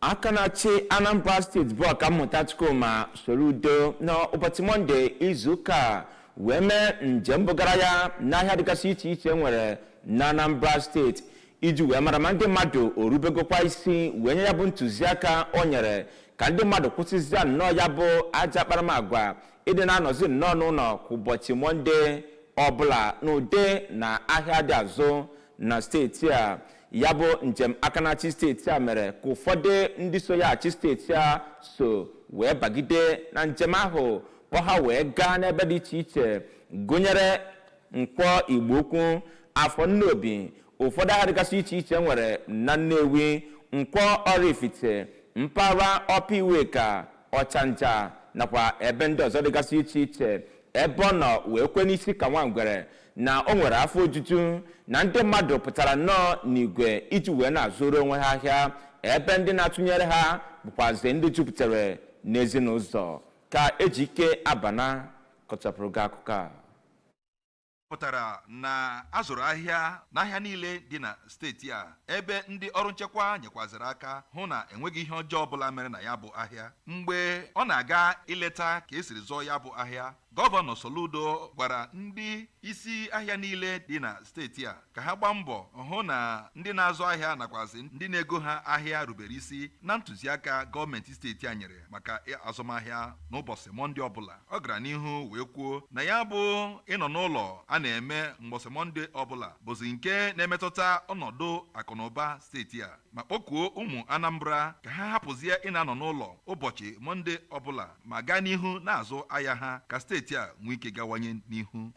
Akanachi Anambra State bụ ọkammụta Chukwuma Soludo na ụbọchị Monde izuụka wee mee njem bugara ya n'ahịa dịgasị iche iche nwere na Anambra State iji wee mara ma ndị mmadụ orubegokwa isi wee nye ya bụ ntụziaka o nyere ka ndị mmadụ kwụsịzịa nnọọ ya bụ aja akparamagwa ịdị na-anọzi nnọọ n'ụlọ kwa ụbọchị Monde ọbụla n'ụdị na ahịa dị azụ na steeti a. Ya bụ njem Akanachi steeti a mere ka ụfọdụ ndị so ya achị steeti a so wee bagide na njem ahụ kpọ ha wee gaa n'ebe dị iche iche gụnyere Nkwọ Igbo Ukwu, Afọ Nnobi, ụfọdụ ahịa dịgasị iche iche nwere na Nnewi, Nkwọ Oraifite, mpaghara Ọpa-Iweka, Ọchanja nakwa ebe ndị ọzọ dịgasị iche iche ebe ọ nọ wee kwe n'isi ka nwangwere na o nwere afọ ojuju na ndị mmadụ pụtara nnọọ n'igwe iji wee na-azụrụ onwe ha ahịa ebe ndị na-atụnyere ha bụkwazi ndị jupụtara n'ezinụzọ ka Ejike Abana kọchapụrụ gị akụkọ a. Pụtara na azụrụ ahịa n'ahịa niile dị na steeti a ebe ndị ọrụ nchekwa nyekwaziri aka hụ na enweghị ihe ọjọọ ọbụla mere na ya bụ ahịa. Mgbe ọ na-aga ileta ka esiri zụọ ya bụ ahịa, Gọvanọ Soludo gwara ndị isi ahịa niile dị na steeti a ka ha gbaa mbọ hụ na ndị na-azụ ahịa nakwazi ndị na-ego ha ahịa rubere isi na ntụziaka gọọmenti steeti a nyere maka azụmahịa n'ụbọchị Monde ọbụla. Ọ gara n'ihu wee kwuo na ya bụ ịnọ n'ụlọ a na-eme mgbọsị Monde ọbụla bụzi nke na-emetụta ọnọdụ akụnụba steeti a ma kpọkuo ụmụ Anambra ka ha hapụzie ị na-anọ n'ụlọ ụbọchị Monde ọbụla ma gaa n'ihu na-azụ ahịa ha ka steeti a nwee ike gawanye n'ihu.